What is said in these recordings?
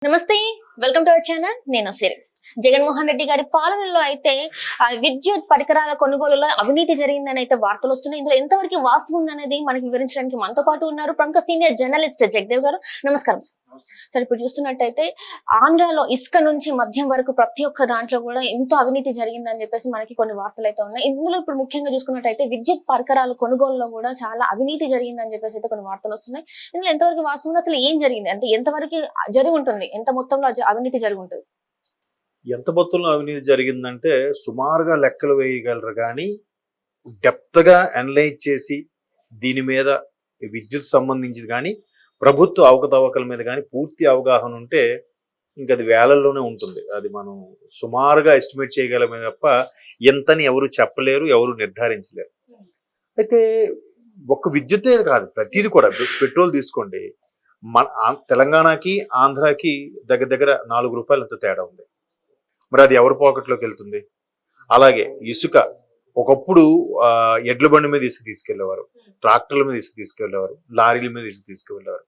నమస్తే, welcome to our channel. నేను సిరి. జగన్మోహన్ రెడ్డి గారి పాలనలో అయితే విద్యుత్ పరికరాల కొనుగోలులో అవినీతి జరిగిందని అయితే వార్తలు వస్తున్నాయి. ఇందులో ఎంతవరకు వాస్తవం ఉందనేది మనకి వివరించడానికి మనతో పాటు ఉన్నారు ప్రముఖ సీనియర్ జర్నలిస్ట్ జగదేవ్ గారు. నమస్కారం సార్. ఇప్పుడు చూస్తున్నట్టయితే ఆంధ్రాలో ఇసుక నుంచి మద్యం వరకు ప్రతి ఒక్క దాంట్లో కూడా ఎంతో అవినీతి జరిగిందని చెప్పేసి మనకి కొన్ని వార్తలు అయితే ఉన్నాయి. ఇందులో ఇప్పుడు ముఖ్యంగా చూసుకున్నట్టయితే విద్యుత్ పరికరాల కొనుగోలులో కూడా చాలా అవినీతి జరిగిందని చెప్పేసి అయితే కొన్ని వార్తలు వస్తున్నాయి. ఇందులో ఎంతవరకు వాస్తవం ఉంది, అసలు ఏం జరిగింది, అంటే ఎంతవరకు జరిగి ఉంటుంది, ఎంత మొత్తంలో అవినీతి జరిగి ఉంటుంది? ఎంత మొత్తంలో అవినీతి జరిగిందంటే సుమారుగా లెక్కలు వేయగలరు, కానీ డెప్త్గా అనలైజ్ చేసి దీని మీద విద్యుత్ సంబంధించింది కానీ ప్రభుత్వ అవకతవకల మీద కానీ పూర్తి అవగాహన ఉంటే ఇంకా అది వేలల్లోనే ఉంటుంది. అది మనం సుమారుగా ఎస్టిమేట్ చేయగలమే తప్ప ఎంతని ఎవరు చెప్పలేరు, ఎవరు నిర్ధారించలేరు. అయితే ఒక్క విద్యుతే కాదు, ప్రతిదీ కూడా. పెట్రోల్ తీసుకోండి, మన తెలంగాణకి ఆంధ్రాకి దగ్గర దగ్గర ₹4 ఎంతో తేడా ఉంది. మరి అది ఎవరి పాకెట్లోకి వెళ్తుంది? అలాగే ఇసుక, ఒకప్పుడు ఎడ్ల బండి మీద ఇసుక తీసుకెళ్లేవారు, ట్రాక్టర్ల మీద ఇసుక తీసుకెళ్లేవారు, లారీల మీద ఇసుక తీసుకువెళ్ళేవారు.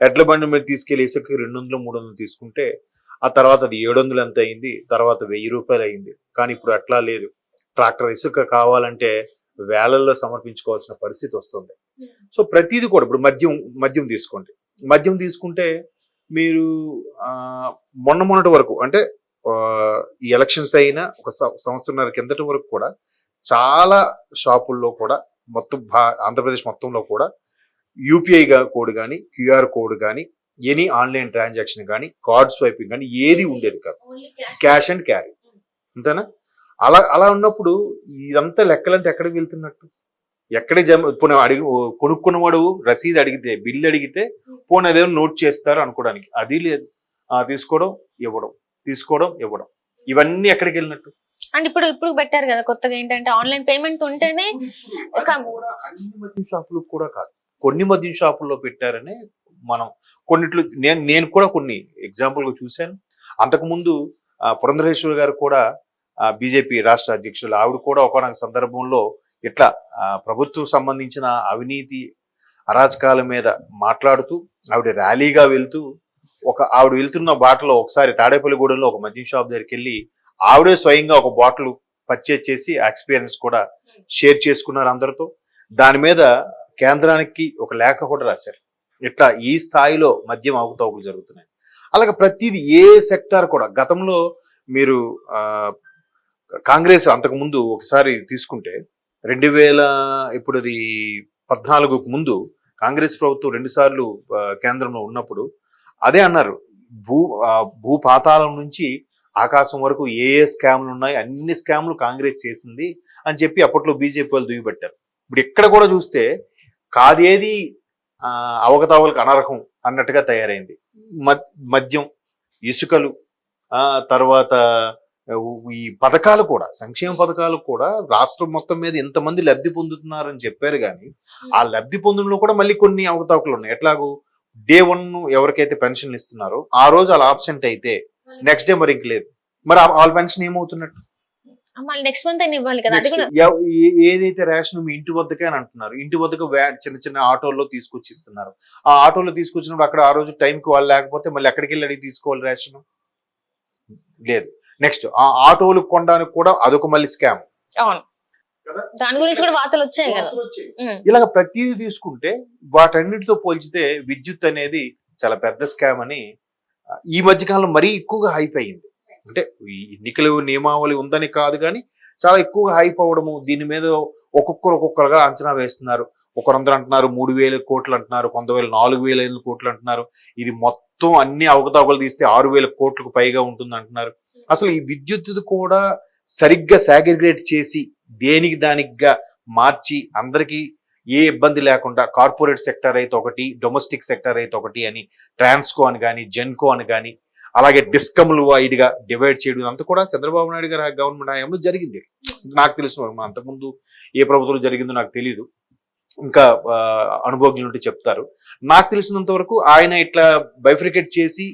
ఎడ్ల బండి మీద తీసుకెళ్లి ఇసుక 200-300 తీసుకుంటే ఆ తర్వాత అది 700 ఎంత అయింది, తర్వాత ₹1000 అయింది. కానీ ఇప్పుడు అట్లా లేదు. ట్రాక్టర్ ఇసుక కావాలంటే వేలల్లో సమర్పించుకోవాల్సిన పరిస్థితి వస్తుంది. సో ప్రతిదీ కూడా. ఇప్పుడు మద్యం తీసుకోండి. మద్యం తీసుకుంటే మీరు మొన్నటి వరకు, అంటే ఈ ఎలక్షన్స్ అయినా ఒక సంవత్సరంన్నర కిందటి వరకు కూడా చాలా షాపుల్లో కూడా మొత్తం ఆంధ్రప్రదేశ్ మొత్తంలో కూడా యూపీఐ కోడ్ కానీ, క్యూఆర్ కోడ్ కానీ, ఎనీ ఆన్లైన్ ట్రాన్సాక్షన్ కానీ, కార్డ్ స్వైపింగ్ కానీ ఏది ఉండేది కాదు. క్యాష్ అండ్ క్యారీ, అంతేనా? అలా ఉన్నప్పుడు ఇదంతా లెక్కలంతా ఎక్కడికి వెళ్తున్నట్టు? ఎక్కడే పోనీ కొనుక్కున్నవాడు రసీదు అడిగితే, బిల్లు అడిగితే పోనీ అదేమో నోట్ చేస్తారు అనుకోవడానికి, అది లేదు. తీసుకోవడం ఇవ్వడం, తీసుకోవడం ఇవ్వడం, ఇవన్నీ ఎక్కడికి వెళ్ళినట్టు? అండ్ ఇప్పుడు పెట్టారు కదా కొత్తగా, ఏంటంటే ఆన్లైన్ పేమెంట్ ఉంటేనే. అన్ని మద్యం షాపులు కూడా కాదు, కొన్ని మద్యం షాపుల్లో పెట్టారని మనం కొన్నిట్లు నేను కూడా కొన్ని ఎగ్జాంపుల్ గా చూశాను. అంతకుముందు పురంధరేశ్వరి గారు కూడా, బీజేపీ రాష్ట్ర అధ్యక్షులు, ఆవిడ కూడా ఒకనొక సందర్భంలో ఇట్లా ప్రభుత్వం సంబంధించిన అవినీతి అరాచకాల మీద మాట్లాడుతూ ఆవిడ ర్యాలీగా వెళ్తూ ఆవిడ వెళ్తున్న బాటలో ఒకసారి తాడేపల్లిగూడెంలో ఒక మద్యం షాప్ దగ్గరికి వెళ్ళి ఆవిడే స్వయంగా ఒక బాటిల్ పర్చేజ్ చేసి ఎక్స్పీరియన్స్ కూడా షేర్ చేసుకున్నారు అందరితో. దాని మీద కేంద్రానికి ఒక లేఖ కూడా రాశారు. ఇట్లా ఈ స్థాయిలో మద్యం అవకతవకలు జరుగుతున్నాయి. అలాగే ప్రతిదీ ఏ సెక్టార్ కూడా. గతంలో మీరు కాంగ్రెస్ అంతకుముందు ఒకసారి తీసుకుంటే 2014కు ముందు కాంగ్రెస్ ప్రభుత్వం 2 సార్లు కేంద్రంలో ఉన్నప్పుడు అదే అన్నారు, భూపాతాళం నుంచి ఆకాశం వరకు ఏ స్కామ్లు ఉన్నాయి, అన్ని స్కామ్లు కాంగ్రెస్ చేసింది అని చెప్పి అప్పట్లో బీజేపీ వాళ్ళు దుయ్యబట్టారు. ఇప్పుడు ఎక్కడ కూడా చూస్తే కాదేది అవకతవకలకు అనర్హం అన్నట్టుగా తయారైంది. మద్యం, ఇసుకలు, తర్వాత ఈ పథకాలు కూడా, సంక్షేమ పథకాలు కూడా రాష్ట్రం మొత్తం మీద ఇంతమంది లబ్ధి పొందుతున్నారని చెప్పారు. కానీ ఆ లబ్ధి పొందడంలో కూడా మళ్ళీ కొన్ని అవకతవకలు ఉన్నాయి. ఎట్లాగూ డే 1 ఎవరికైతే పెన్షన్లు ఇస్తున్నారో ఆ రోజు అలా ఆబ్సెంట్ అయితే నెక్స్ట్ డే మరి ఇంక లేదు. మరి వాళ్ళ పెన్షన్ ఏమవుతున్నట్టు? నెక్స్ట్ మంత్ ఇవ్వాలి కదా. ఏదైతే రేషన్ మీ ఇంటి వద్దకే అని అంటున్నారు, ఇంటి వద్దకు చిన్న చిన్న ఆటోల్లో తీసుకొచ్చి ఇస్తున్నారు. ఆ ఆటోలో తీసుకొచ్చినప్పుడు అక్కడ ఆ రోజు టైంకి వాళ్ళు లేకపోతే మళ్ళీ ఎక్కడికి వెళ్ళి అడిగి తీసుకోవాలి రేషన్? లేదు. నెక్స్ట్ ఆ ఆటోలు కొనడానికి కూడా అదొక మళ్ళీ స్కామ్. దాని గురించి కూడా వార్తలు వచ్చాయి కదా. ఇలాగ ప్రతిదీ తీసుకుంటే వాటన్నిటితో పోల్చితే విద్యుత్ అనేది చాలా పెద్ద స్కామ్ అని ఈ మధ్యకాలంలో మరీ ఎక్కువగా హైప్ అయింది. అంటే ఎన్నికలు నియమావళి ఉందని కాదు, కానీ చాలా ఎక్కువగా హైప్ అవ్వడము. దీని మీద ఒక్కొక్కరుగా అంచనా వేస్తున్నారు. ఒకరందరూ అంటున్నారు 3,000 కోట్లు అంటున్నారు, కొంతవేళ 4,000 కోట్లు అంటున్నారు. ఇది మొత్తం అన్ని అవకతవకలు తీస్తే 6,000 కోట్లకు పైగా ఉంటుంది అంటున్నారు. అసలు ఈ విద్యుత్ కూడా సరిగ్గా సాగ్రిగేట్ చేసి దేనికి దానికిగా మార్చి అందరికీ ఏ ఇబ్బంది లేకుండా కార్పొరేట్ సెక్టర్ అయితే ఒకటి, డొమెస్టిక్ సెక్టర్ అయితే ఒకటి అని, ట్రాన్స్కో అని కానీ, జెన్కో అని కానీ, అలాగే డిస్కమ్లు వైడ్గా డివైడ్ చేయడం అంతా కూడా చంద్రబాబు నాయుడు గారి గవర్నమెంట్ హయాంలో జరిగింది. నాకు తెలిసిన అంతకుముందు ఏ ప్రభుత్వంలో జరిగిందో నాకు తెలీదు, ఇంకా అనుభవజ్ఞులు ఉంటే చెప్తారు. నాకు తెలిసినంత వరకు ఆయన ఇట్లా బైఫ్రికేట్ చేసి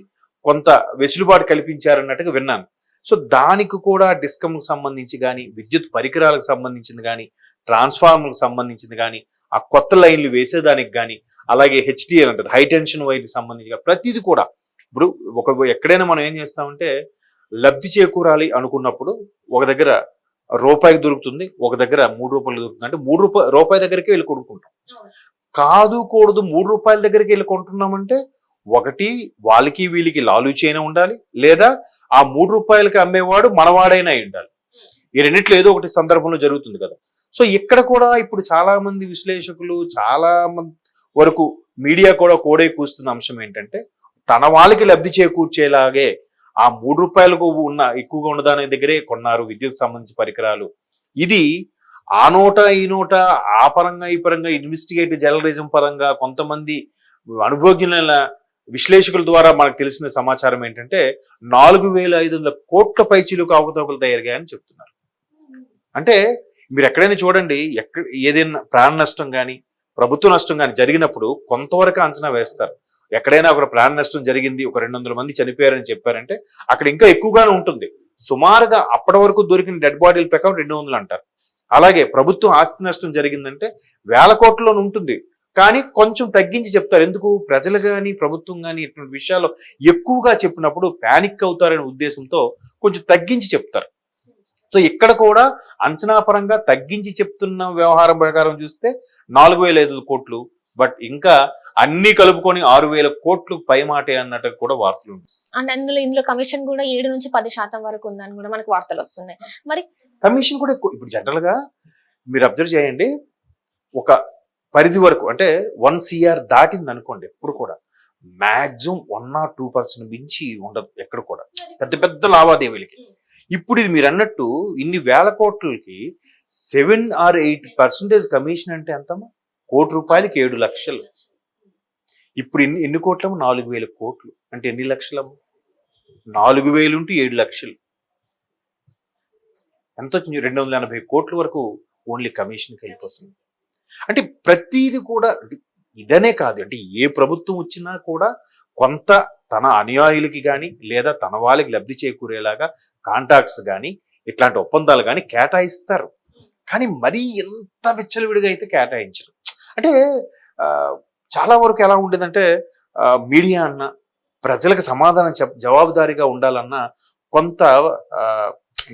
కొంత వెసులుబాటు కల్పించారన్నట్టుగా విన్నాను. సో దానికి కూడా డిస్కమ్కి సంబంధించి కానీ, విద్యుత్ పరికరాలకు సంబంధించింది కానీ, ట్రాన్స్ఫార్మర్కి సంబంధించింది కానీ, ఆ కొత్త లైన్లు వేసేదానికి కానీ, అలాగే హెచ్టిఎల్ అంటే హై టెన్షన్ వైర్కి సంబంధించి ప్రతిదీ కూడా ఇప్పుడు ఎక్కడైనా మనం ఏం చేస్తామంటే లబ్ధి చేకూరాలి అనుకున్నప్పుడు ఒక దగ్గర రూపాయికి దొరుకుతుంది, ఒక దగ్గర 3 రూపాయలు దొరుకుతుంది అంటే రూపాయి దగ్గరికి వెళ్ళి కొనుక్కుంటాం. కాదు కూడదు 3 రూపాయల దగ్గరికి వెళ్ళి కొంటున్నామంటే ఒకటి వాళ్ళకి వీళ్ళకి లాలూచైనా ఉండాలి, లేదా ఆ 3 రూపాయలకి అమ్మేవాడు మనవాడైనా అయి ఉండాలి. ఈ రెండిట్లో ఏదో ఒకటి సందర్భంలో జరుగుతుంది కదా. సో ఇక్కడ కూడా ఇప్పుడు చాలా మంది విశ్లేషకులు, చాలా మంది వరకు మీడియా కూడా కోడే కూస్తున్న అంశం ఏంటంటే తన వాళ్ళకి లబ్ధి చేకూర్చేలాగే ఆ 3 రూపాయలకు ఎక్కువగా ఉన్నదాని దగ్గరే కొన్నారు విద్యుత్ సంబంధించి పరికరాలు. ఇది ఆ నోట ఈ నోట ఆ పరంగా ఈ పరంగా ఇన్వెస్టిగేటివ్ జర్నలిజం పరంగా కొంతమంది అనుభవజ్ఞుల విశ్లేషకుల ద్వారా మనకు తెలిసిన సమాచారం ఏంటంటే 4,500 కోట్ల పైచీలకు అవకతవకలు తయారయ్యాయని చెప్తున్నారు. అంటే మీరు ఎక్కడైనా చూడండి, ఏదైనా ప్రాణ నష్టం కానీ ప్రభుత్వ నష్టం కానీ జరిగినప్పుడు కొంతవరకు అంచనా వేస్తారు. ఎక్కడైనా ఒక ప్రాణ నష్టం జరిగింది, ఒక 200 మంది చనిపోయారని చెప్పారంటే అక్కడ ఇంకా ఎక్కువగానే ఉంటుంది. సుమారుగా అప్పటి వరకు దొరికిన డెడ్ బాడీల ప్రకారం 200 అంటారు. అలాగే ప్రభుత్వం ఆస్తి నష్టం జరిగిందంటే 1000 కోట్లలోనే ఉంటుంది, కానీ కొంచెం తగ్గించి చెప్తారు. ఎందుకు? ప్రజలు కానీ ప్రభుత్వం కానీ ఇటువంటి విషయాల్లో ఎక్కువగా చెప్పినప్పుడు ప్యానిక్ అవుతారనే ఉద్దేశంతో కొంచెం తగ్గించి చెప్తారు. సో ఇక్కడ కూడా అంచనా పరంగా తగ్గించి చెప్తున్న వ్యవహారం ప్రకారం చూస్తే 4,500 కోట్లు, బట్ ఇంకా అన్ని కలుపుకొని 6,000 కోట్లు పై మాటే అన్నట్టు కూడా వార్తలు ఉంటుంది. అంటే ఇందులో కమిషన్ కూడా 7 నుంచి 10% వరకు ఉందని కూడా మనకు వార్తలు వస్తున్నాయి. మరి కమిషన్ కూడా ఎక్కువ. ఇప్పుడు జనరల్ గా మీరు అబ్జర్వ్ చేయండి, ఒక పరిధి వరకు అంటే 1 CR దాటింది అనుకోండి, ఎప్పుడు కూడా మాక్సిమం 1 or 2% మించి ఉండదు ఎక్కడ కూడా పెద్ద పెద్ద లావాదేవీలకి. ఇప్పుడు ఇది మీరు అన్నట్టు ఇన్ని వేల కోట్లకి 7 or 8% కమిషన్ అంటే ఎంతమ్మా? ₹1 కోటికి 7 లక్షలు. ఇప్పుడు ఎన్ని కోట్లము? 4,000 కోట్లు అంటే ఎన్ని లక్షలము? 4,000 ఉంటే 7 లక్షలు ఎంత వచ్చింది? 280 కోట్ల వరకు ఓన్లీ కమిషన్కి వెళ్ళిపోతుంది. అంటే ప్రతిది కూడా ఇదనే కాదు, అంటే ఏ ప్రభుత్వం వచ్చినా కూడా కొంత తన అనుయాయులకి కానీ లేదా తన వాళ్ళకి లబ్ధి చేకూరేలాగా కాంట్రాక్ట్స్ కానీ ఇట్లాంటి ఒప్పందాలు కానీ కేటాయిస్తారు. కానీ మరీ ఎంత విచ్చలవిడిగా అయితే కేటాయించరు. అంటే చాలా వరకు ఎలా ఉండేదంటే మీడియా అన్న ప్రజలకు సమాధానం జవాబుదారీగా ఉండాలన్నా కొంత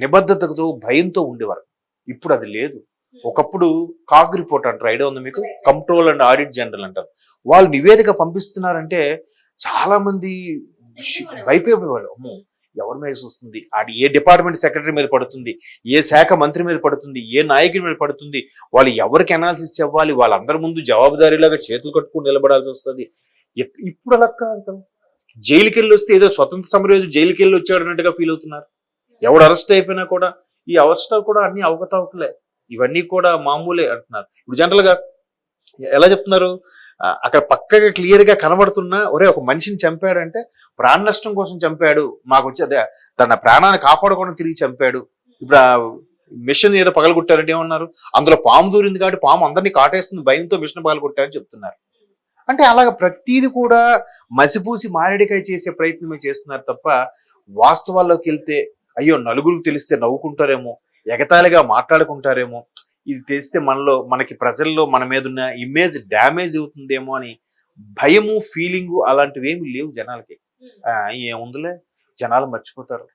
నిబద్ధతతో భయంతో ఉండేవారు. ఇప్పుడు అది లేదు. ఒకప్పుడు కాగ్ రిపోర్ట్ అంటారు, ఐడియా ఉంది మీకు? కంట్రోల్ అండ్ ఆడిట్ జనరల్ అంటారు. వాళ్ళు నివేదిక పంపిస్తున్నారంటే చాలా మంది భయపడేవాళ్ళు. అమ్మో, ఎవరి మీద చూస్తుంది, అది ఏ డిపార్ట్మెంట్ సెక్రటరీ మీద పడుతుంది, ఏ శాఖ మంత్రి మీద పడుతుంది, ఏ నాయకుడి మీద పడుతుంది, వాళ్ళు ఎవరికి అనాలిసిస్ ఇవ్వాలి, వాళ్ళందరి ముందు జవాబుదారీలాగా చేతులు కట్టుకుని నిలబడాల్సి వస్తుంది. ఇప్పుడు అలా కాదు కదా. జైలుకి వెళ్ళి వస్తే ఏదో స్వతంత్ర సమరయోధు జైలుకి వెళ్ళి వచ్చాడు అన్నట్టుగా ఫీల్ అవుతున్నారు. ఎవడు అరెస్ట్ అయిపోయినా కూడా ఈ అరెస్ట్ కూడా అన్ని అవకతవకలే, ఇవన్నీ కూడా మామూలే అంటున్నారు. ఇప్పుడు జనరల్ గా ఎలా చెప్తున్నారు, అక్కడ పక్కగా క్లియర్ గా కనబడుతున్నా ఒరే ఒక మనిషిని చంపాడంటే ప్రాణ నష్టం కోసం చంపాడు, మాకు వచ్చి అదే తన ప్రాణాన్ని కాపాడుకోవడం తిరిగి చంపాడు. ఇప్పుడు ఆ మిషన్ ఏదో పగలగొట్టారంటే ఏమన్నారు, అందులో పాము దూరింది కాబట్టి పాము అందరినీ కాటేస్తుంది, భయంతో మిషన్ పగలగొట్టారని చెప్తున్నారు. అంటే అలాగ ప్రతిది కూడా మసిపూసి మారేడికాయ చేసే ప్రయత్నమే చేస్తున్నారు తప్ప వాస్తవాల్లోకి వెళ్తే అయ్యో నలుగురికి తెలిస్తే నవ్వుకుంటారేమో, ఎగతాళిగా మాట్లాడుకుంటారేమో, ఇది తెలిస్తే మనకి ప్రజల్లో మన మీద ఉన్న ఇమేజ్ డ్యామేజ్ అవుతుందేమో అని భయము, ఫీలింగు అలాంటివి ఏమి లేవు జనాలకి. ఏముందిలే, జనాలు మర్చిపోతారు.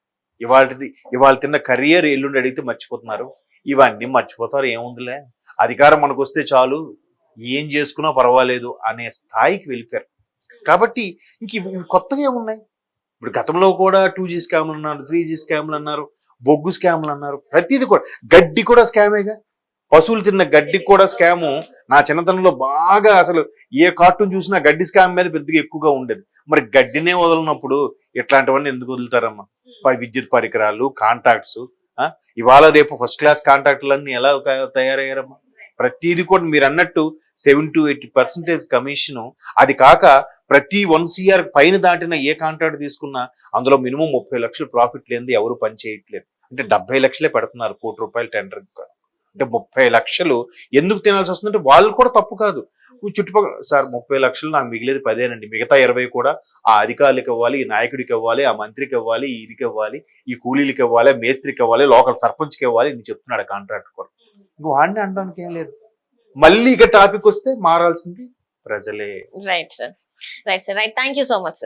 ఇవాళ తిన్న కరియర్ ఎల్లుండి అడిగితే మర్చిపోతున్నారు, ఇవన్నీ మర్చిపోతారు. ఏముందిలే, అధికారం మనకు వస్తే చాలు, ఏం చేసుకున్నా పర్వాలేదు అనే స్థాయికి వెళ్ళిపోయారు. కాబట్టి ఇంక కొత్తగా ఏమున్నాయి? ఇప్పుడు గతంలో కూడా 2G స్కామ్లు అన్నారు, 3G స్కామ్లు అన్నారు, బొగ్గు స్కామ్లు అన్నారు, ప్రతిదీ కూడా. గడ్డి కూడా స్కామేగా, పశువులు తిన్న గడ్డి కూడా స్కాము. నా చిన్నతనంలో బాగా అసలు ఏ కార్టూన్ చూసినా గడ్డి స్కామ్ మీద పెద్దగా ఎక్కువగా ఉండేది. మరి గడ్డినే వదలనప్పుడు ఇట్లాంటివన్నీ ఎందుకు వదులుతారమ్మా? విద్యుత్ పరికరాలు, కాంట్రాక్ట్స్, ఇవాళ రేపు ఫస్ట్ క్లాస్ కాంట్రాక్టులన్నీ ఎలా తయారయ్యారమ్మా? ప్రతిదీ కూడా మీరు అన్నట్టు 7 to 8% కమిషను. అది కాక ప్రతి 1 CR పైన దాటిన ఏ కాంట్రాక్ట్ తీసుకున్నా అందులో మినిమం 30 లక్షలు ప్రాఫిట్ లేనిది ఎవరు పని చేయట్లేదు. అంటే 70 లక్షలే పెడుతున్నారు ₹1 కోటి టెండర్. అంటే 30 లక్షలు ఎందుకు తినాల్సి వస్తుందంటే వాళ్ళు కూడా తప్పు కాదు. చుట్టుపక్కల సార్ 30 లక్షలు నాకు మిగిలేదు 10 మిగతా 20 కూడా ఆ అధికారులకు ఇవ్వాలి, ఈ నాయకుడికి ఇవ్వాలి, ఆ మంత్రికి ఇవ్వాలి, ఇదికి ఇవ్వాలి, ఈ కూలీలకి ఇవ్వాలి, మేస్త్రికి ఇవ్వాలి, లోకల్ సర్పంచ్కి ఇవ్వాలి అని చెప్తున్నాడు కాంట్రాక్ట్ కూడా. ఇంక వాడిని అనడానికి ఏం లేదు. మళ్ళీ ఇక టాపిక్ వస్తే మారాల్సింది ప్రజలే. Right sir, right sir, right. Thank you so much sir.